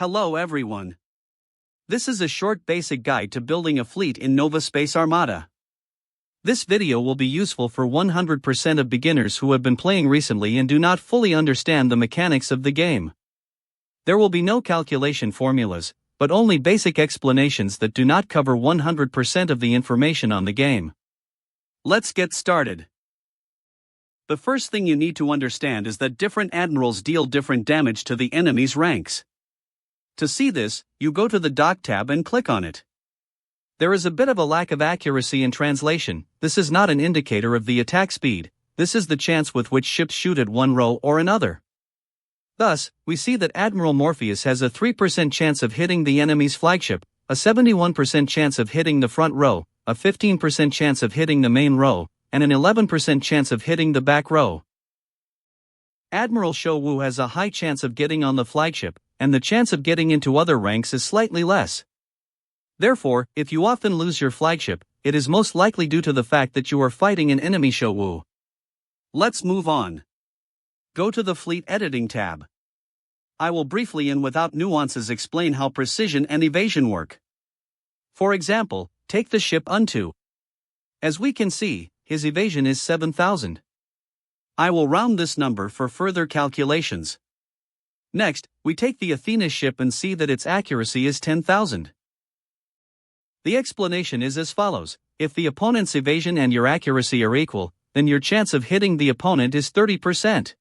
Hello everyone. This is a short basic guide to building a fleet in Nova Space Armada. This video will be useful for 100% of beginners who have been playing recently and do not fully understand the mechanics of the game. There will be no calculation formulas, but only basic explanations that do not cover 100% of the information on the game. Let's get started. The first thing you need to understand is that different admirals deal different damage to the enemy's ranks. To see this, you go to the Dock tab and click on it. There is a bit of a lack of accuracy in translation. This is not an indicator of the attack speed, this is the chance with which ships shoot at one row or another. Thus, we see that Admiral Morpheus has a 3% chance of hitting the enemy's flagship, a 71% chance of hitting the front row, a 15% chance of hitting the main row, and an 11% chance of hitting the back row. Admiral Shou has a high chance of getting on the flagship, and the chance of getting into other ranks is slightly less. Therefore, if you often lose your flagship, it is most likely due to the fact that you are fighting an enemy Shou. Let's move on. Go to the Fleet Editing tab. I will briefly and without nuances explain how precision and evasion work. For example, take the ship Unto. As we can see, his evasion is 7,000. I will round this number for further calculations. Next, we take the Athena ship and see that its accuracy is 10,000. The explanation is as follows: if the opponent's evasion and your accuracy are equal, then your chance of hitting the opponent is 30%.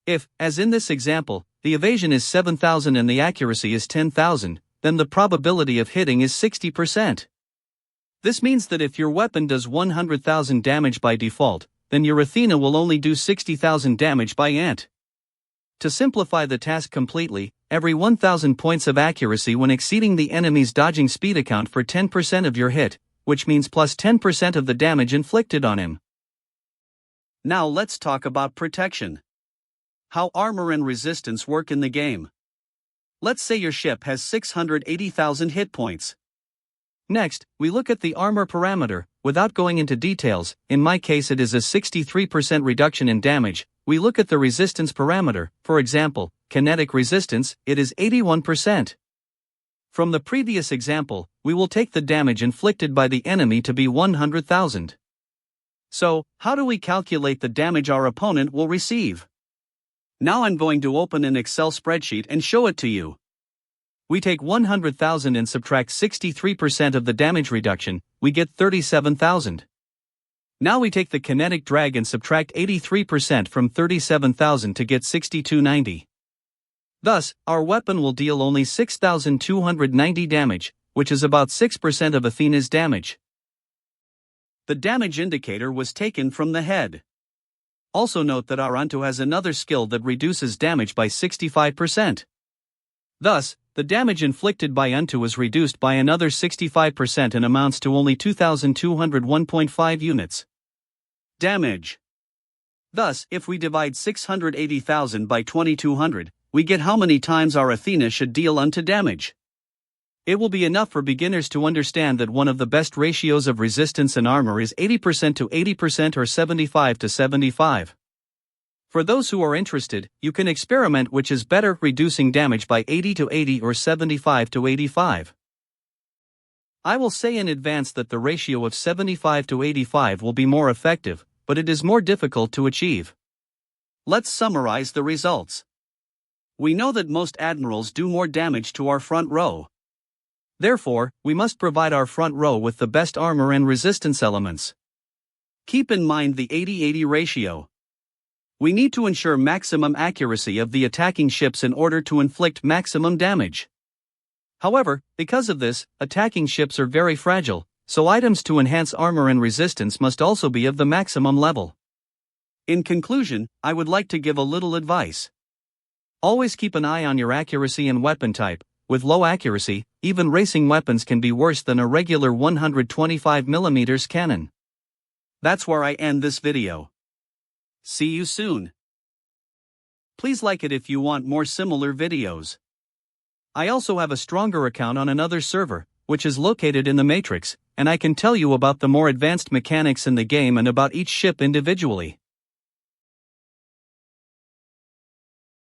If, as in this example, the evasion is 7,000 and the accuracy is 10,000, then the probability of hitting is 60%. This means that if your weapon does 100,000 damage by default, then your Athena will only do 60,000 damage by ant. To simplify the task completely, every 1,000 points of accuracy when exceeding the enemy's dodging speed account for 10% of your hit, which means plus 10% of the damage inflicted on him. Now let's talk about protection. How armor and resistance work in the game. Let's say your ship has 680,000 hit points. Next, we look at the armor parameter. Without going into details, in my case it is a 63% reduction in damage. We look at the resistance parameter, for example, kinetic resistance, it is 81%. From the previous example, we will take the damage inflicted by the enemy to be 100,000. So, how do we calculate the damage our opponent will receive? Now I'm going to open an Excel spreadsheet and show it to you. We take 100,000 and subtract 63% of the damage reduction, we get 37,000. Now we take the kinetic drag and subtract 83% from 37,000 to get 6290. Thus, our weapon will deal only 6,290 damage, which is about 6% of Athena's damage. The damage indicator was taken from the head. Also note that our Unto has another skill that reduces damage by 65%. Thus, the damage inflicted by Unto is reduced by another 65% and amounts to only 2,201.5 units. Damage. Thus, if we divide 680,000 by 2,200, we get how many times our Athena should deal Unto damage. It will be enough for beginners to understand that one of the best ratios of resistance and armor is 80% to 80% or 75 to 75. For those who are interested, you can experiment which is better, reducing damage by 80 to 80 or 75 to 85. I will say in advance that the ratio of 75 to 85 will be more effective, but it is more difficult to achieve. Let's summarize the results. We know that most admirals do more damage to our front row. Therefore, we must provide our front row with the best armor and resistance elements. Keep in mind the 80-80 ratio. We need to ensure maximum accuracy of the attacking ships in order to inflict maximum damage. However, because of this, attacking ships are very fragile, so items to enhance armor and resistance must also be of the maximum level. In conclusion, I would like to give a little advice. Always keep an eye on your accuracy and weapon type. With low accuracy, even racing weapons can be worse than a regular 125mm cannon. That's where I end this video. See you soon. Please like it if you want more similar videos. I also have a stronger account on another server, which is located in the Matrix, and I can tell you about the more advanced mechanics in the game and about each ship individually.